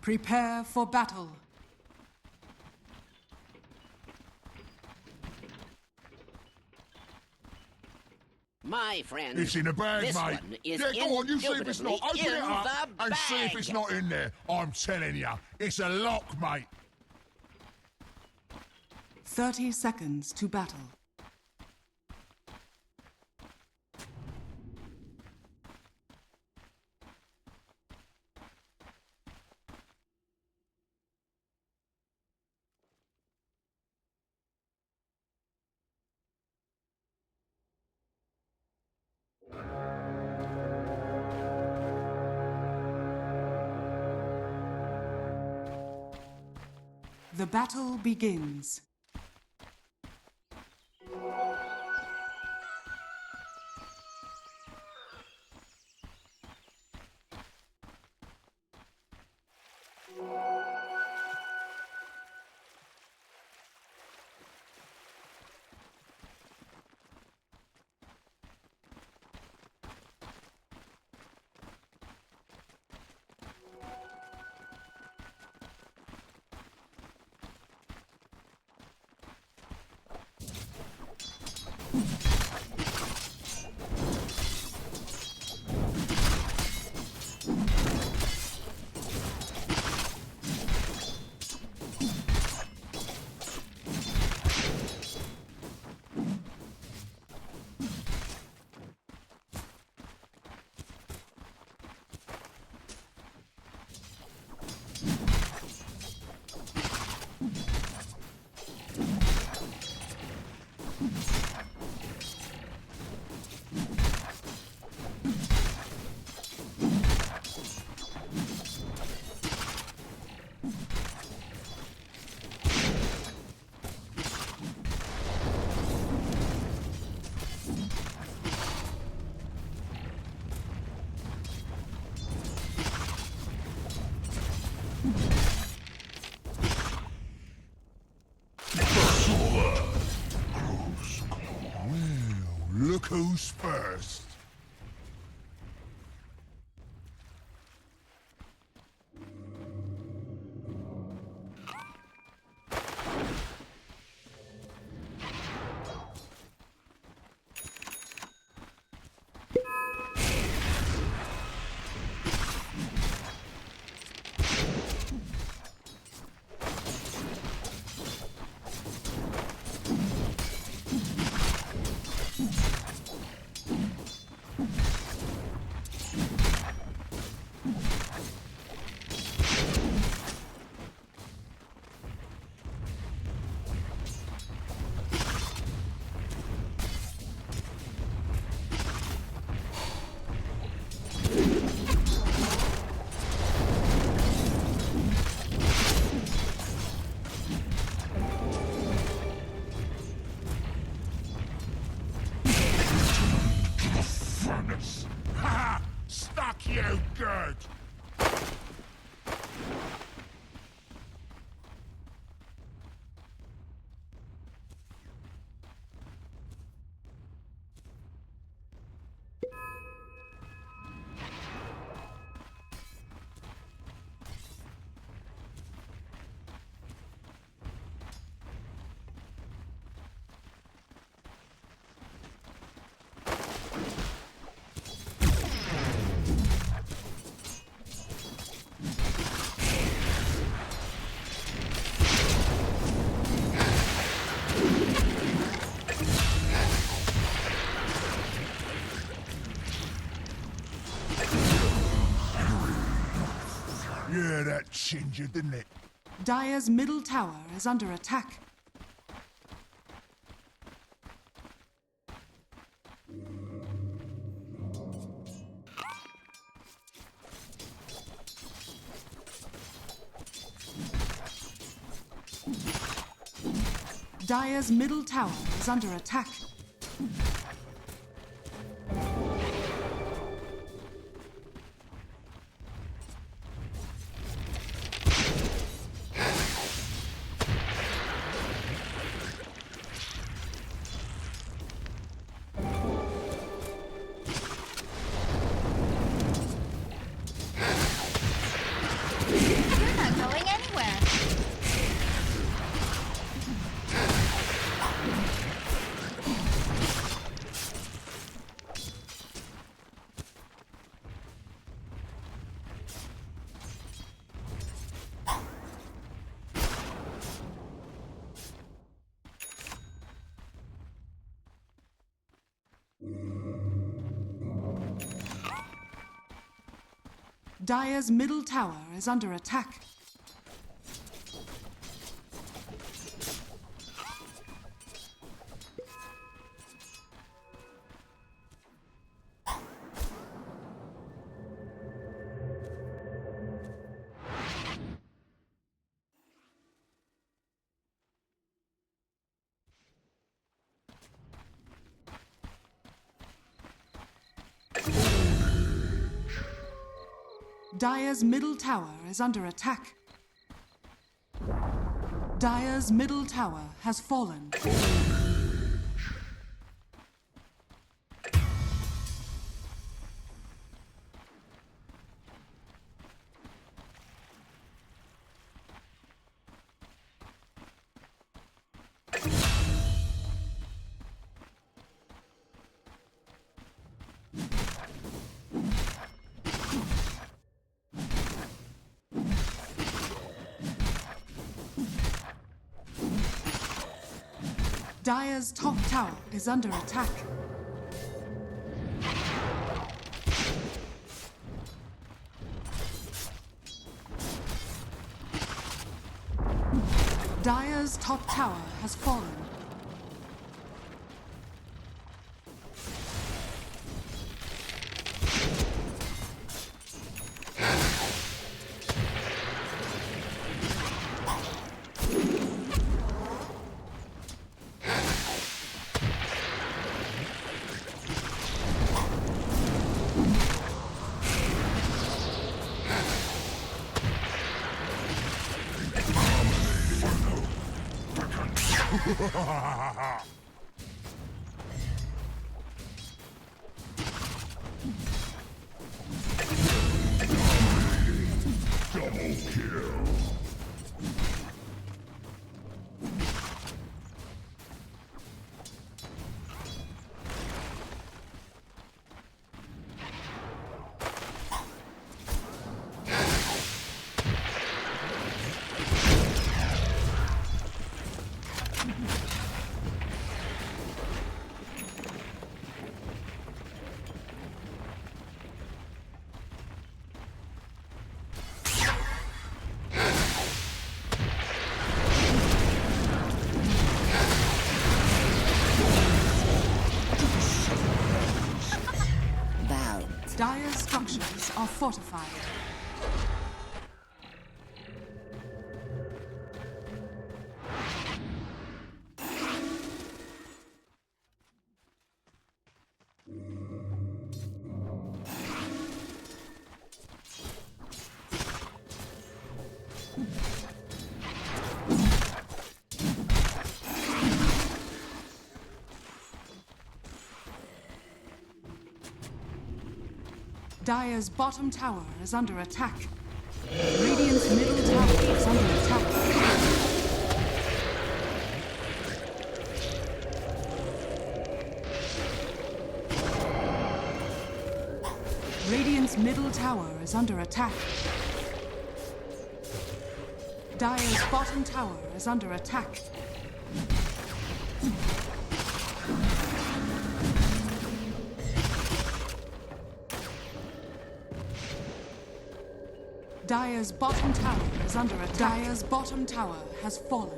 Prepare for battle. My friend, It's in the bag, this mate. one is Yeah, go on, you see if it's not. Open in it up the and see if bag. it's not in there. I'm telling you, it's a lock, mate. 30 seconds to battle. The battle begins. Look who's first. Ha! Stuck you good! Yeah, that ginger, didn't it? Dire's middle tower is under attack. Dire's middle tower is under attack. Dire's middle tower is under attack. Dire's middle tower is under attack. Dire's middle tower has fallen. Dire's top tower is under attack. Dire's top tower has fallen. Double kill. Dire's structures are fortified. Dire's bottom tower is under attack. Radiant's middle tower is under attack. Radiant's middle tower is under attack. Dire's bottom tower is under attack. Dire's bottom tower is under attack. Dire's bottom tower has fallen.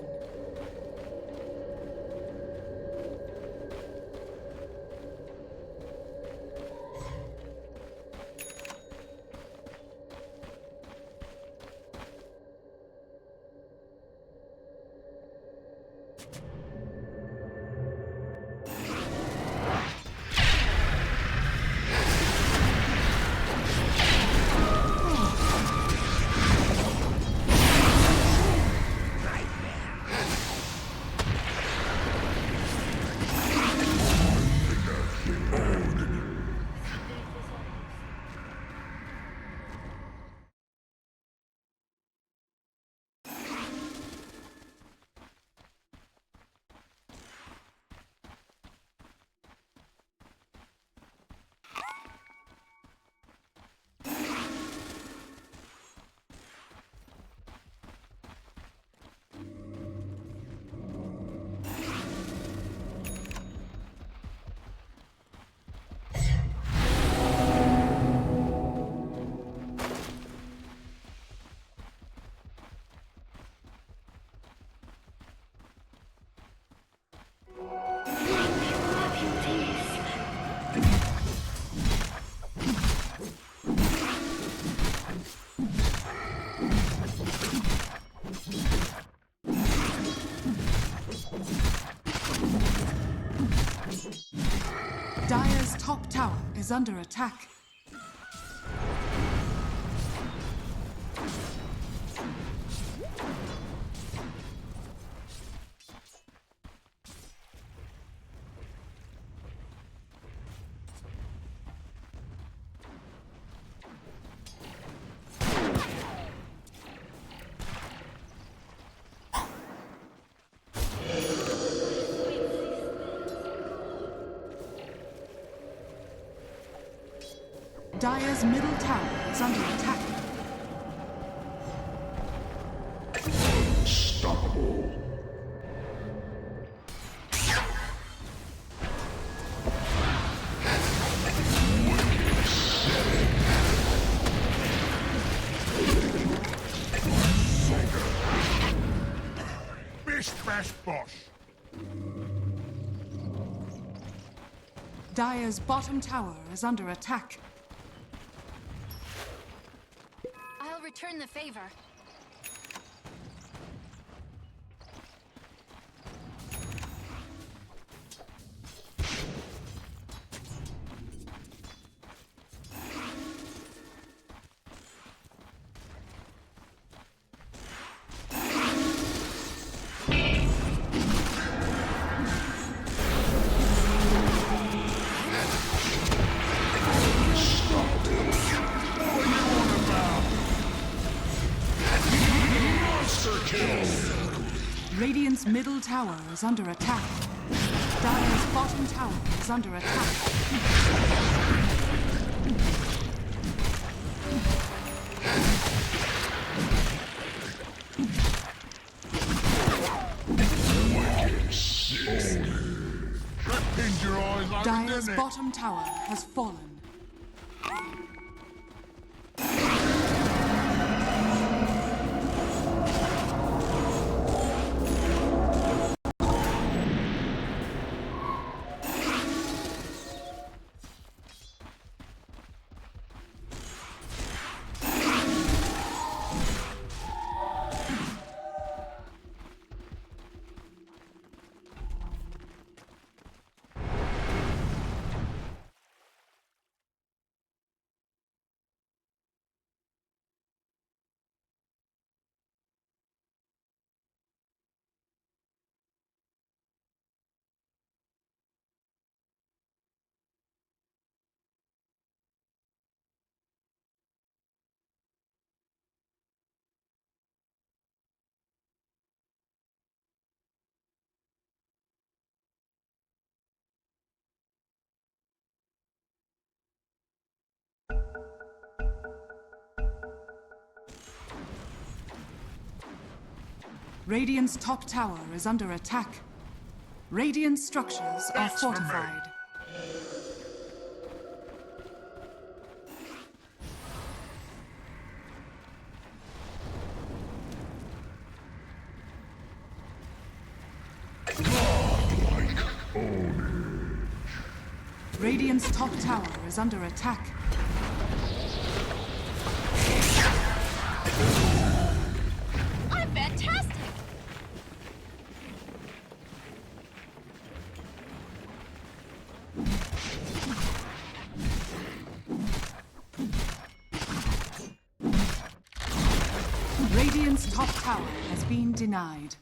is under attack. Dire's middle tower is under attack. Unstoppable. Bish bash bosh. Dire's bottom tower is under attack. I'll return the favor. Radiant's middle tower is under attack. Dire's bottom tower is under attack. That pinned your eyes like Dire's didn't it? bottom tower has fallen. Radiant's top tower is under attack. Radiant structures are That's for me. fortified. Radiant's top tower is under attack. I'm fantastic! Radiant's top tower has been denied.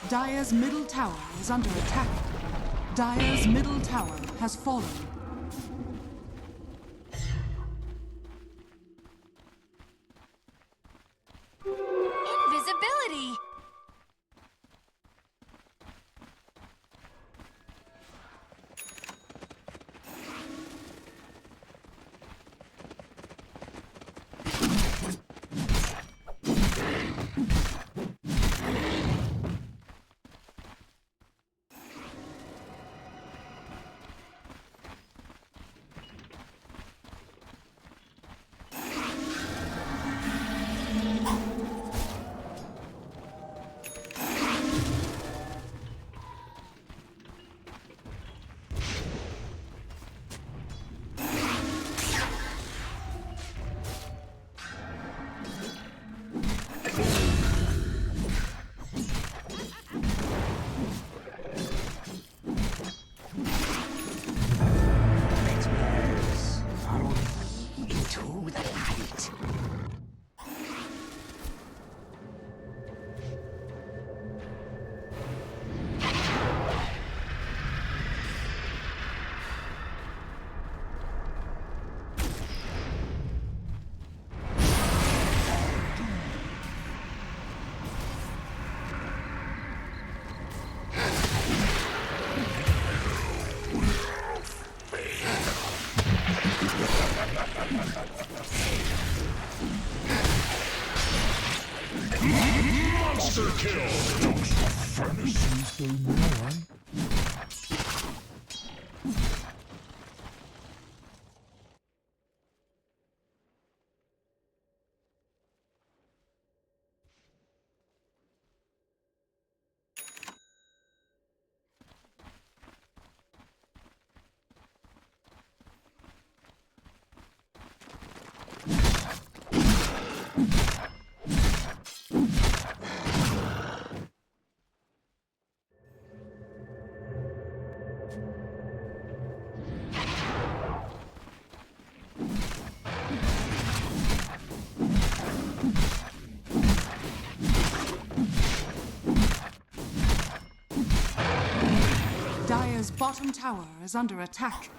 Dire's middle tower is under attack. Dire's middle tower has fallen. Invisibility! Monster kill! Fantasies do more, eh? Dire's bottom tower is under attack.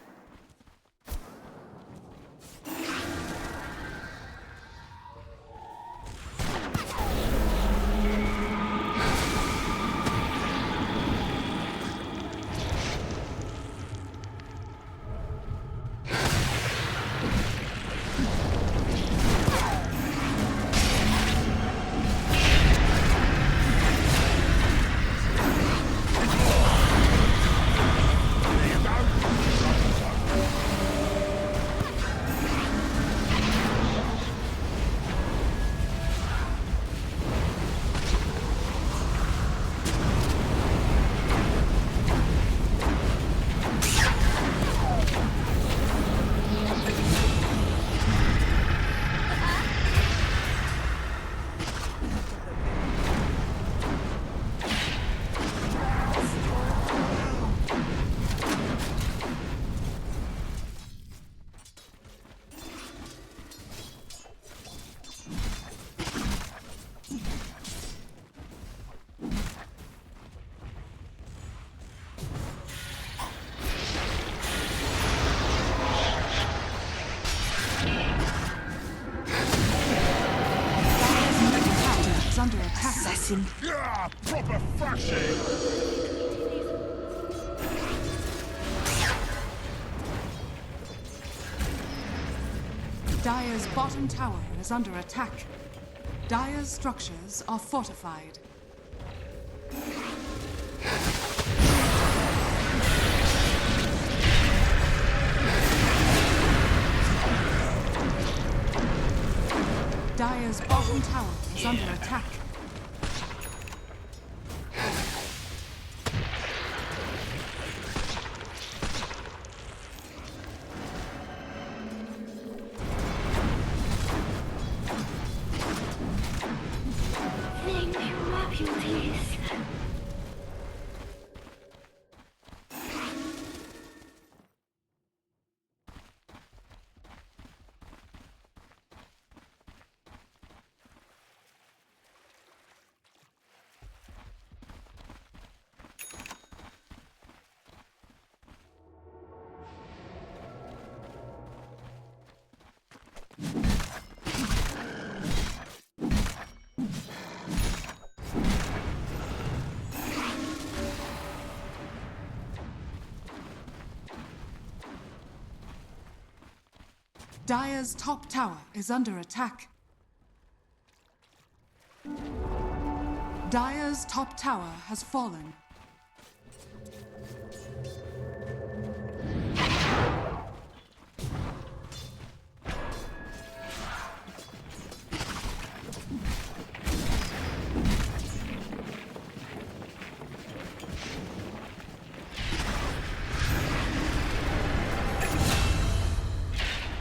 Under attack. Assassin. Yeah, proper thrashing! Dire's bottom tower is under attack. Dire's structures are fortified. Dire's bottom tower is under attack. Thank you, my beauties. Dire's top tower is under attack. Dire's top tower has fallen.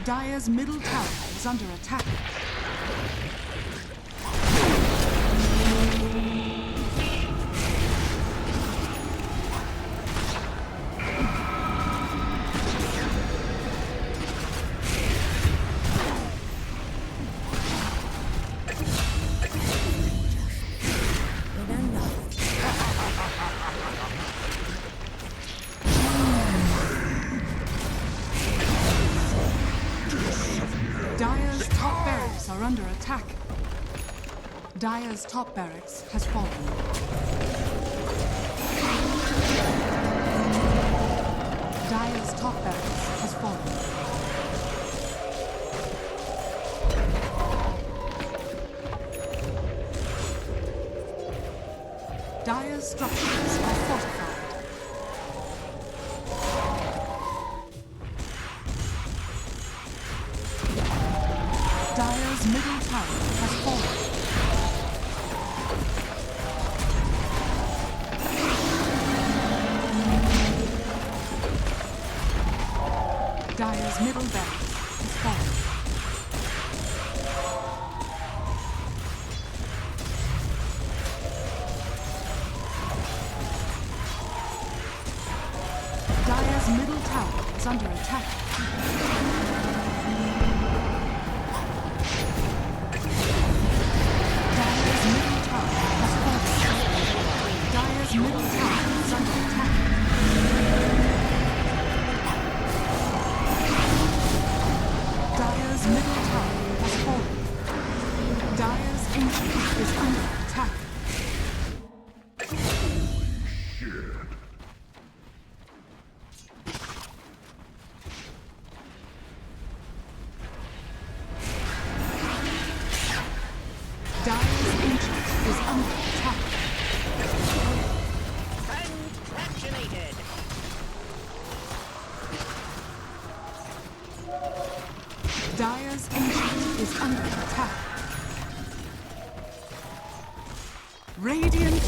Dire's middle tower is under attack. Dire's top barracks are under attack. Dire's top barracks has fallen. Dire's top barracks has fallen. Dire's structures are fortified. Dire's middle tower has fallen. Dire's middle barracks has fallen. Dire's middle tower is under attack. Dire's middle tower has fallen. Dire's middle tower is under attack. Dire's middle tower has fallen. Dire's ancient is under attack. Dire's ancient is under attack. Congratulated. Dire's ancient is under attack. Radiant